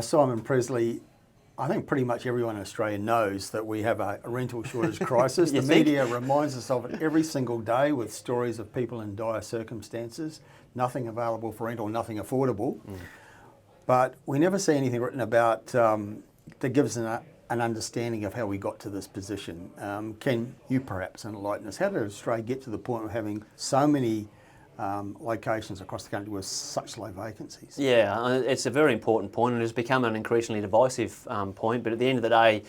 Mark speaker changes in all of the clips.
Speaker 1: Simon Pressley, I think pretty much everyone in Australia knows that we have a rental shortage crisis. The media reminds us of it every single day with stories of people in dire circumstances, nothing available for rent or nothing affordable. But we never see anything written about that gives an understanding of how we got to this position. Can you perhaps enlighten us? How did Australia get to the point of having so many locations across the country with such low vacancies?
Speaker 2: Yeah, it's a very important point, and it's become an increasingly divisive point. But at the end of the day,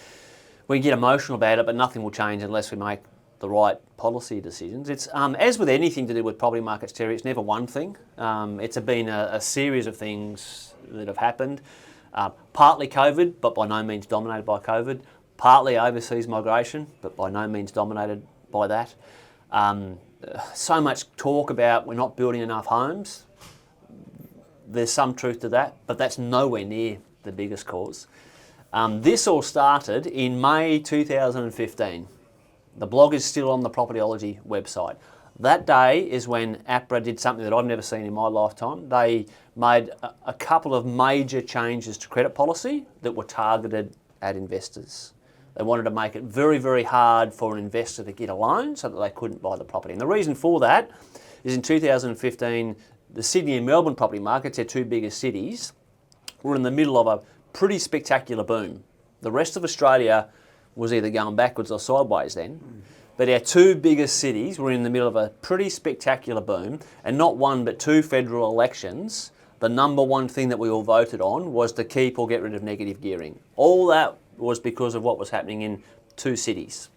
Speaker 2: we get emotional about it, but nothing will change unless we make the right policy decisions. It's as with anything to do with property markets, Terry, it's never one thing. It's been a series of things that have happened. Partly COVID, but by no means dominated by COVID. Partly overseas migration, but by no means dominated by that. So much talk about we're not building enough homes. There's some truth to that, but that's nowhere near the biggest cause. This all started in May 2015. The blog is still on the Propertyology website. That day is when APRA did something that I've never seen in my lifetime. They made a couple of major changes to credit policy that were targeted at investors. They wanted to make it very, very hard for an investor to get a loan so that they couldn't buy the property. And the reason for that is in 2015, the Sydney and Melbourne property markets, their two biggest cities, were in the middle of a pretty spectacular boom. The rest of Australia was either going backwards or sideways then. But our two biggest cities were in the middle of a pretty spectacular boom, and not one but two federal elections. The number one thing that we all voted on was to keep or get rid of negative gearing. All that was because of what was happening in two cities.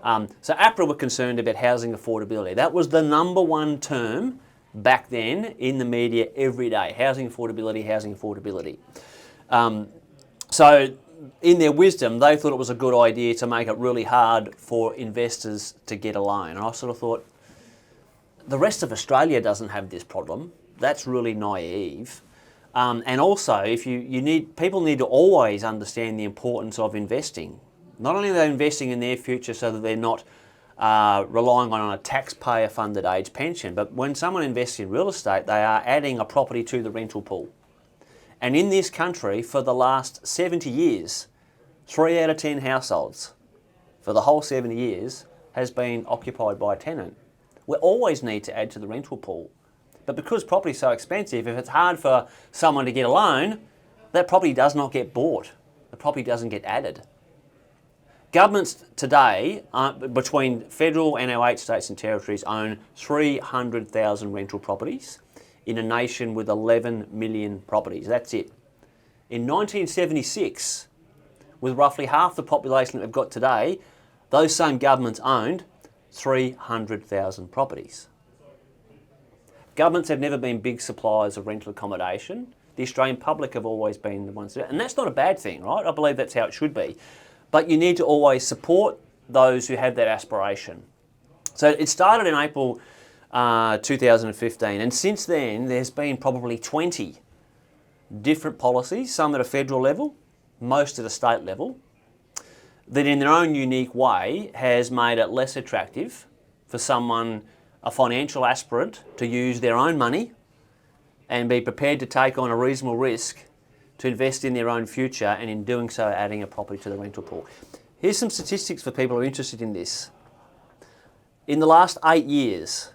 Speaker 2: So APRA were concerned about housing affordability. That was the number one term back then in the media every day. Housing affordability, housing affordability. So in their wisdom, they thought it was a good idea to make it really hard for investors to get a loan. And I sort of thought, the rest of Australia doesn't have this problem. That's really naive. And also, if people need to always understand the importance of investing. Not only are they investing in their future so that they're not relying on a taxpayer-funded age pension, but when someone invests in real estate, they are adding a property to the rental pool. And in this country, for the last 70 years, 3 out of 10 households for the whole 70 years has been occupied by a tenant. We always need to add to the rental pool. But because property is so expensive, if it's hard for someone to get a loan, that property does not get bought. The property doesn't get added. Governments today, between federal and our 8 states and territories, own 300,000 rental properties in a nation with 11 million properties. That's it. In 1976, with roughly half the population that we've got today, those same governments owned 300,000 properties. Governments have never been big suppliers of rental accommodation. The Australian public have always been the ones that, and that's not a bad thing, right? I believe that's how it should be. But you need to always support those who have that aspiration. So it started in April 2015, and since then there's been probably 20 different policies, some at a federal level, most at a state level, that in their own unique way has made it less attractive for someone, a financial aspirant, to use their own money and be prepared to take on a reasonable risk to invest in their own future, and in doing so adding a property to the rental pool. Here's some statistics for people who are interested in this. In the last 8 years,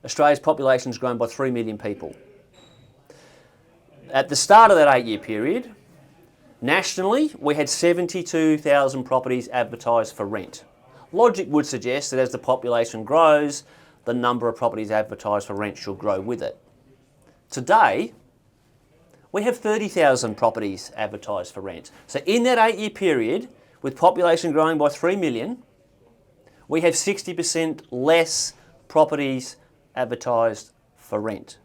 Speaker 2: Australia's population has grown by 3 million people. At the start of that 8-year period, nationally, we had 72,000 properties advertised for rent. Logic would suggest that as the population grows, the number of properties advertised for rent should grow with it. Today, we have 30,000 properties advertised for rent. So in that 8-year period, with population growing by 3 million, we have 60% less properties advertised for rent.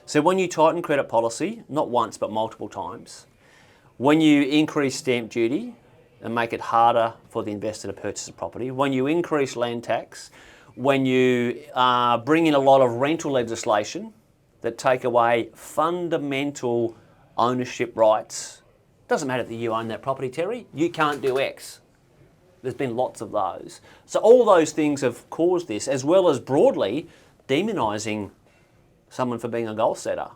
Speaker 2: So when you tighten credit policy, not once but multiple times, when you increase stamp duty and make it harder for the investor to purchase a property, when you increase land tax, when you bring in a lot of rental legislation that take away fundamental ownership rights. Doesn't matter that you own that property, Terry. You can't do X. There's been lots of those. So all those things have caused this, as well as broadly demonising someone for being a goal setter.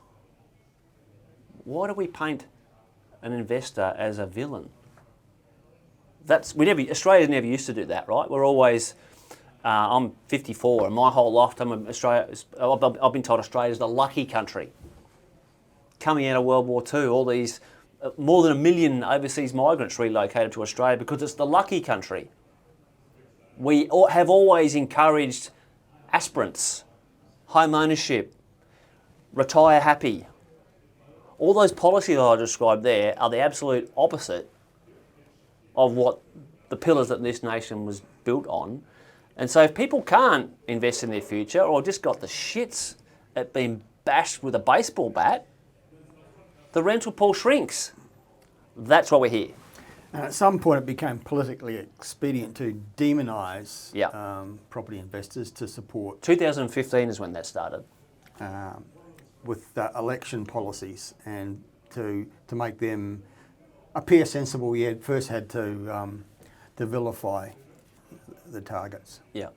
Speaker 2: Why do we paint an investor as a villain. Australia never used to do that, right? We're always, I'm 54, and my whole lifetime I've been told Australia is the lucky country. Coming out of World War II, all these, more than 1 million overseas migrants relocated to Australia because it's the lucky country. We have always encouraged aspirants, home ownership, retire happy. All those policies that I described there are the absolute opposite of what the pillars that this nation was built on. And so if people can't invest in their future or just got the shits at being bashed with a baseball bat, the rental pool shrinks. That's why we're here.
Speaker 1: And at some point it became politically expedient to demonize property investors to support...
Speaker 2: 2015 is when that started.
Speaker 1: With election policies, and to make them appear sensible, you first had to vilify the targets.
Speaker 2: Yeah.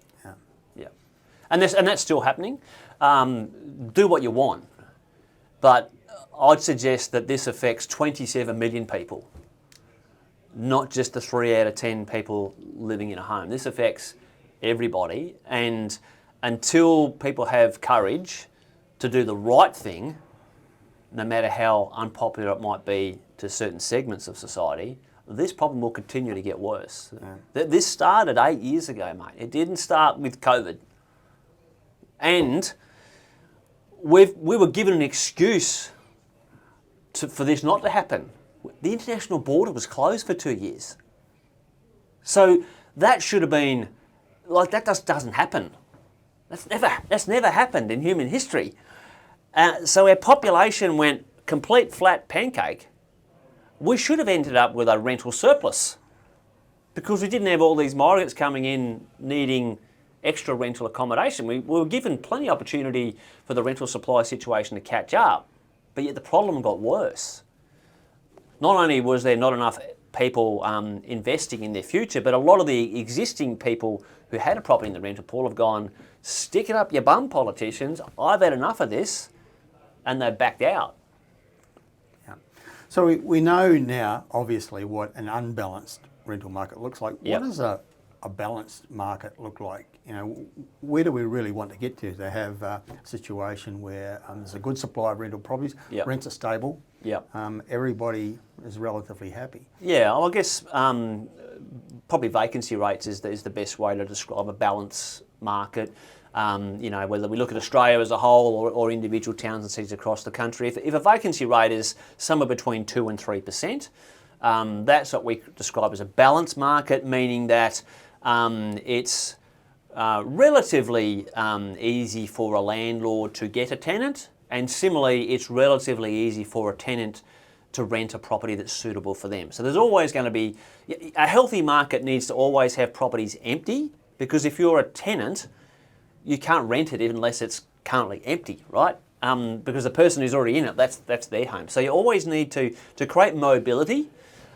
Speaker 2: And that's still happening. Do what you want, but I'd suggest that this affects 27 million people, not just the 3 out of 10 people living in a home. This affects everybody, and until people have courage to do the right thing, no matter how unpopular it might be to certain segments of society, this problem will continue to get worse. Yeah. This started 8 years ago, mate. It didn't start with COVID. And we were given an excuse for this not to happen. The international border was closed for 2 years. So that should have been, that just doesn't happen. That's never happened in human history. So our population went complete flat pancake. We should have ended up with a rental surplus because we didn't have all these migrants coming in needing extra rental accommodation. We were given plenty of opportunity for the rental supply situation to catch up, but yet the problem got worse. Not only was there not enough people investing in their future, but a lot of the existing people who had a property in the rental pool have gone, stick it up your bum, politicians, I've had enough of this, and they backed out.
Speaker 1: Yeah. So we know now, obviously, what an unbalanced rental market looks like.
Speaker 2: Yep.
Speaker 1: What does a balanced market look like? Where do we really want to get to have a situation where there's a good supply of rental properties,
Speaker 2: yep.
Speaker 1: rents are stable,
Speaker 2: yep.
Speaker 1: Everybody is relatively happy?
Speaker 2: Yeah, well, I guess probably vacancy rates is the best way to describe a balanced market. Whether we look at Australia as a whole or individual towns and cities across the country, if a vacancy rate is somewhere between 2 and 3%, that's what we describe as a balanced market, meaning that it's relatively easy for a landlord to get a tenant, and similarly, it's relatively easy for a tenant to rent a property that's suitable for them. So there's always going to be, a healthy market needs to always have properties empty, because if you're a tenant, you can't rent it unless it's currently empty, right? Because the person who's already in it, that's their home. So you always need to create mobility,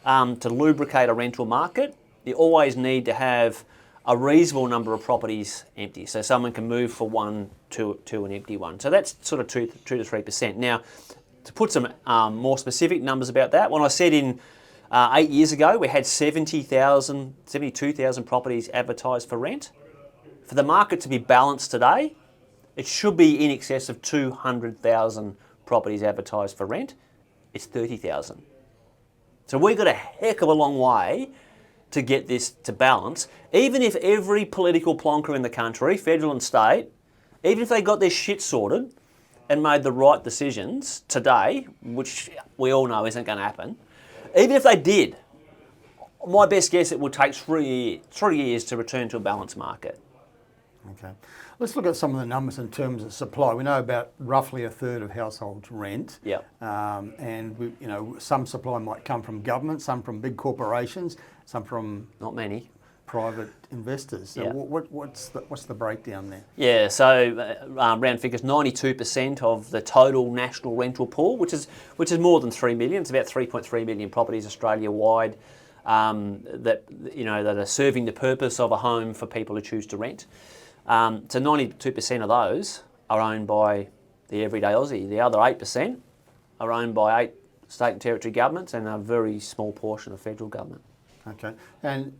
Speaker 2: to lubricate a rental market. You always need to have a reasonable number of properties empty, so someone can move from one to an empty one. So that's sort of 2 to 3%. Now, to put some more specific numbers about that, when I said 8 years ago we had 72,000 properties advertised for rent, for the market to be balanced today, it should be in excess of 200,000 properties advertised for rent. It's 30,000. So we've got a heck of a long way to get this to balance. Even if every political plonker in the country, federal and state, even if they got their shit sorted and made the right decisions today, which we all know isn't going to happen, even if they did, my best guess it would take 3 years to return to a balanced market.
Speaker 1: Okay. Let's look at some of the numbers in terms of supply. We know about roughly a third of households rent.
Speaker 2: Yeah.
Speaker 1: And some supply might come from government, some from big corporations, some from
Speaker 2: not many
Speaker 1: private investors. So
Speaker 2: yeah.
Speaker 1: what's the breakdown there?
Speaker 2: Yeah. So round figures, 92% of the total national rental pool, which is more than 3 million. It's about 3.3 million properties Australia wide that are serving the purpose of a home for people who choose to rent. So 92% of those are owned by the everyday Aussie. The other 8% are owned by state and territory governments, and a very small portion of federal government.
Speaker 1: Okay. And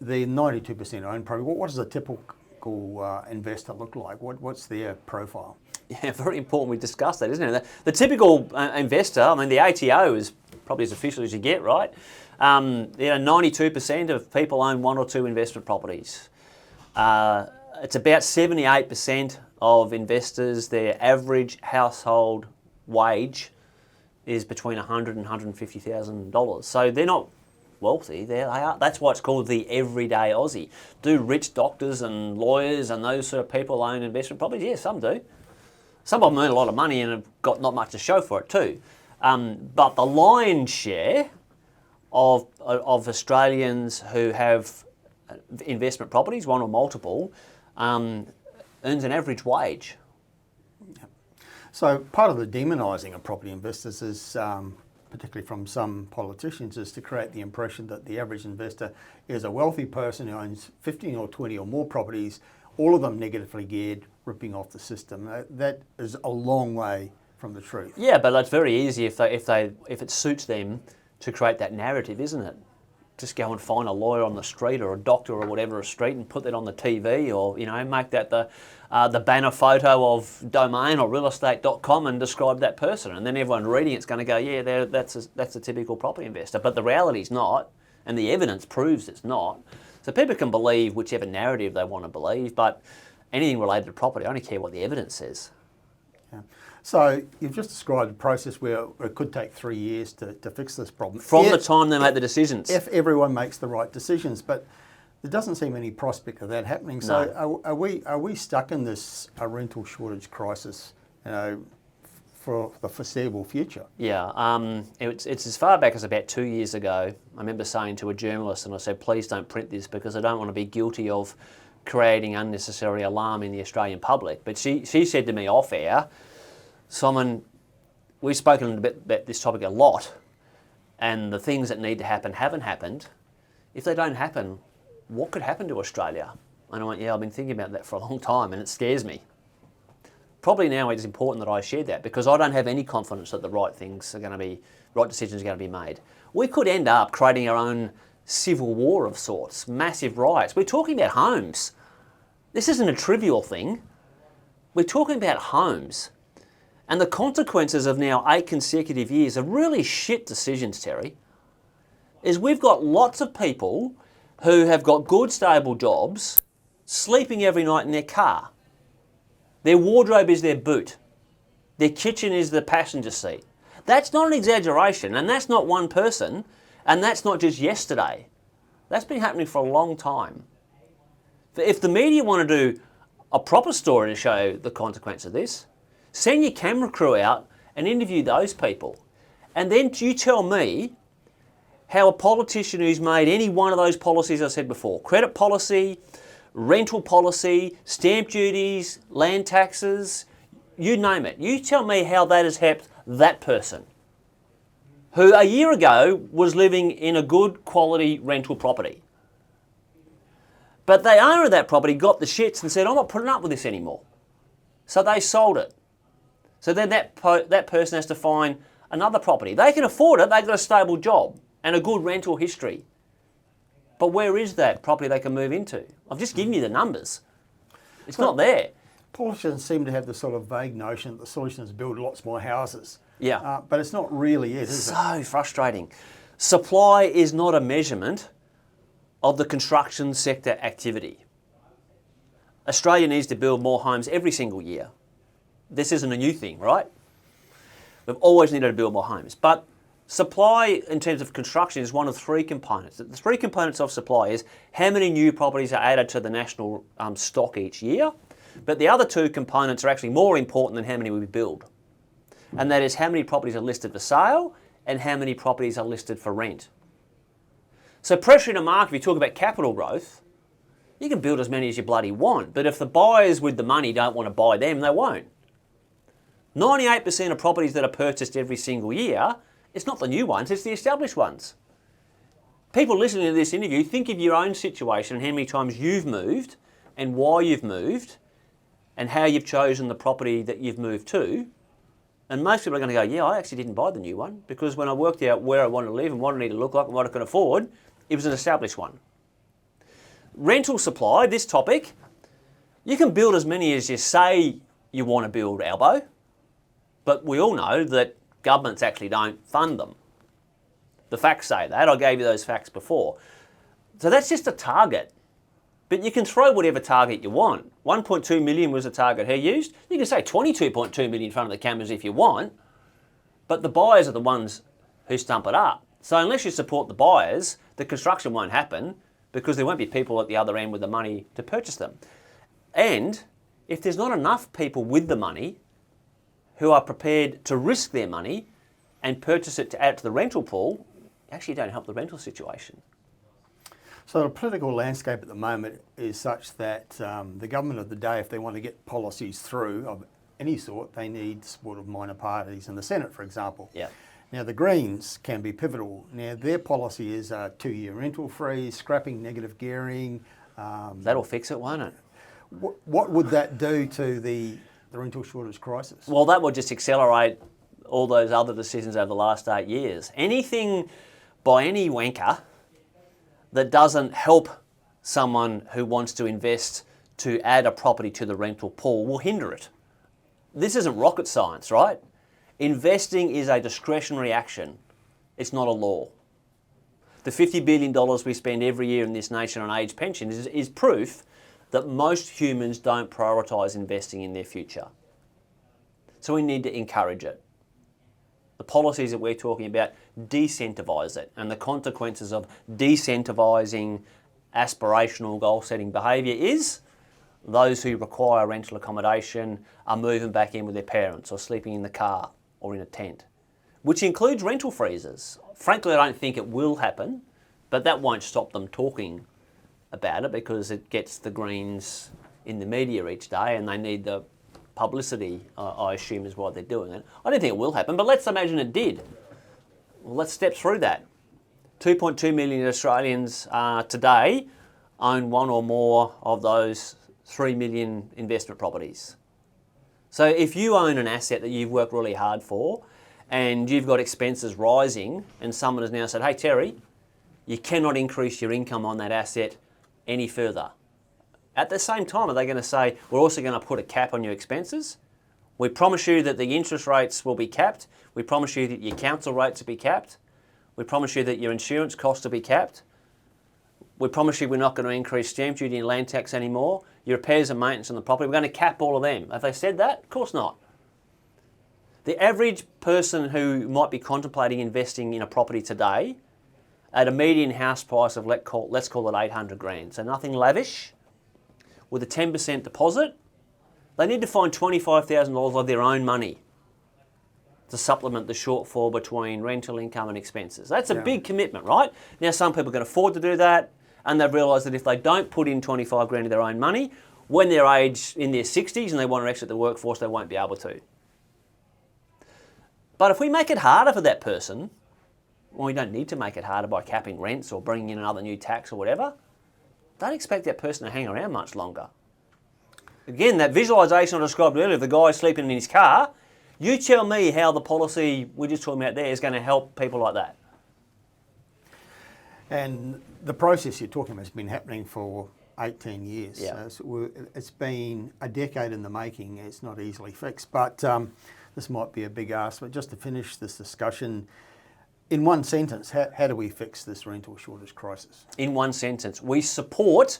Speaker 1: the 92% owned property, what does a typical investor look like? What's their profile?
Speaker 2: Yeah, very important we discuss that, isn't it? The typical investor, I mean, the ATO is probably as official as you get, right? 92% of people own one or two investment properties. It's about 78% of investors, their average household wage is between $100,000 and $150,000. So they're not wealthy, they are. That's why it's called the everyday Aussie. Do rich doctors and lawyers and those sort of people own investment properties? Yeah, some do. Some of them earn a lot of money and have got not much to show for it too. But the lion's share of Australians who have investment properties, one or multiple, earns an average wage.
Speaker 1: So part of the demonising of property investors is, particularly from some politicians, is to create the impression that the average investor is a wealthy person who owns 15 or 20 or more properties, all of them negatively geared, ripping off the system. That is a long way from the truth.
Speaker 2: Yeah, but it's very easy if it suits them to create that narrative, isn't it? Just go and find a lawyer on the street or a doctor or whatever, a street, and put that on the TV, or make that the banner photo of domain or realestate.com and describe that person, and then everyone reading it's going to go, yeah, that's a typical property investor. But the reality is not, and the evidence proves it's not. So people can believe whichever narrative they want to believe, but anything related to property, I only care what the evidence says.
Speaker 1: Yeah. So you've just described a process where it could take 3 years to fix this problem.
Speaker 2: From the time they make the decisions.
Speaker 1: If everyone makes the right decisions. But there doesn't seem any prospect of that happening. So
Speaker 2: No.
Speaker 1: are we stuck in this rental shortage crisis, for the foreseeable future?
Speaker 2: Yeah, it's as far back as about 2 years ago. I remember saying to a journalist, and I said, please don't print this because I don't want to be guilty of creating unnecessary alarm in the Australian public. But she said to me off air, Simon, we've spoken about this topic a lot, and the things that need to happen haven't happened. If they don't happen, what could happen to Australia? And I went, yeah, I've been thinking about that for a long time, and it scares me. Probably now it's important that I share that because I don't have any confidence that the right decisions are going to be made. We could end up creating our own civil war of sorts, massive riots. We're talking about homes. This isn't a trivial thing. We're talking about homes. And the consequences of now 8 consecutive years of really shit decisions, Terry, is we've got lots of people who have got good, stable jobs, sleeping every night in their car. Their wardrobe is their boot. Their kitchen is the passenger seat. That's not an exaggeration, and that's not one person, and that's not just yesterday. That's been happening for a long time. If the media want to do a proper story to show the consequence of this, send your camera crew out and interview those people. And then you tell me how a politician who's made any one of those policies I said before, credit policy, rental policy, stamp duties, land taxes, you name it. You tell me how that has helped that person who a year ago was living in a good quality rental property. But the owner of that property got the shits and said, I'm not putting up with this anymore. So they sold it. So then that person has to find another property. They can afford it, they've got a stable job and a good rental history. But where is that property they can move into? I've just given you the numbers. It's not there.
Speaker 1: Politicians seem to have this sort of vague notion that the solution is build lots more houses.
Speaker 2: Yeah.
Speaker 1: But it's not really it, is it?
Speaker 2: So frustrating. Supply is not a measurement of the construction sector activity. Australia needs to build more homes every single year. This isn't a new thing, right? We've always needed to build more homes. But supply in terms of construction is one of 3 components. The 3 components of supply is how many new properties are added to the national stock each year. But the other 2 components are actually more important than how many we build. And that is how many properties are listed for sale and how many properties are listed for rent. So pressure in a market, if you talk about capital growth, you can build as many as you bloody want. But if the buyers with the money don't want to buy them, they won't. 98% of properties that are purchased every single year, it's not the new ones, it's the established ones. People listening to this interview, think of your own situation and how many times you've moved and why you've moved and how you've chosen the property that you've moved to. And most people are going to go, yeah, I actually didn't buy the new one because when I worked out where I wanted to live and what I needed to look like and what I could afford, it was an established one. Rental supply, this topic, you can build as many as you say you want to build, Albo, but we all know that governments actually don't fund them. The facts say that. I gave you those facts before. So that's just a target. But you can throw whatever target you want. 1.2 million was the target he used. You can say 22.2 million in front of the cameras if you want, but the buyers are the ones who stump it up. So unless you support the buyers, the construction won't happen because there won't be people at the other end with the money to purchase them. And if there's not enough people with the money who are prepared to risk their money and purchase it to add to the rental pool, you actually don't help the rental situation.
Speaker 1: So the political landscape at the moment is such that the government of the day, if they want to get policies through of any sort, they need support of minor parties in the Senate, for example.
Speaker 2: Yeah.
Speaker 1: Now the Greens can be pivotal. Now their policy is a 2-year rental freeze, scrapping negative gearing.
Speaker 2: That'll fix it, won't it?
Speaker 1: What would that do to the rental shortage crisis?
Speaker 2: Well, that would just accelerate all those other decisions over the last 8 years. Anything by any wanker that doesn't help someone who wants to invest to add a property to the rental pool will hinder it. This isn't rocket science, right? Investing is a discretionary action. It's not a law. The $50 billion we spend every year in this nation on age pensions is proof that most humans don't prioritise investing in their future. So we need to encourage it. The policies that we're talking about decentivise it, and the consequences of decentivising aspirational goal-setting behaviour is those who require rental accommodation are moving back in with their parents or sleeping in the car or in a tent, which includes rental freezes. Frankly, I don't think it will happen, but that won't stop them talking about it because it gets the Greens in the media each day and they need the publicity, I assume, is why they're doing it. I don't think it will happen, but let's imagine it did. Well, let's step through that. 2.2 million Australians today own one or more of those 3 million investment properties. So if you own an asset that you've worked really hard for and you've got expenses rising and someone has now said, hey Terry, you cannot increase your income on that asset any further. At the same time, are they going to say, we're also going to put a cap on your expenses? We promise you that the interest rates will be capped. We promise you that your council rates will be capped. We promise you that your insurance costs will be capped. We promise you we're not going to increase stamp duty and land tax anymore. Your repairs and maintenance on the property, we're going to cap all of them. Have they said that? Of course not. The average person who might be contemplating investing in a property today at a median house price of, let's call it 800 grand, so nothing lavish, with a 10% deposit, they need to find $25,000 of their own money to supplement the shortfall between rental income and expenses. That's a big commitment, right? Now, some people can afford to do that, and they've realised that if they don't put in 25 grand of their own money, when they're aged in their 60s and they want to exit the workforce, they won't be able to. But if we make it harder for that person, well, we don't need to make it harder by capping rents or bringing in another new tax or whatever, don't expect that person to hang around much longer. Again, that visualisation I described earlier of the guy sleeping in his car, you tell me how the policy we're just talking about there is going to help people like that.
Speaker 1: And the process you're talking about has been happening for 18 years.
Speaker 2: Yeah.
Speaker 1: So it's been a decade in the making. It's not easily fixed. But this might be a big ask. But just to finish this discussion, in one sentence, how do we fix this rental shortage crisis?
Speaker 2: In one sentence, we support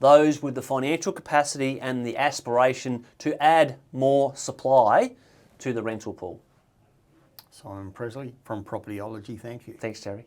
Speaker 2: those with the financial capacity and the aspiration to add more supply to the rental pool.
Speaker 1: Simon Pressley from Propertyology, thank you.
Speaker 2: Thanks, Terry.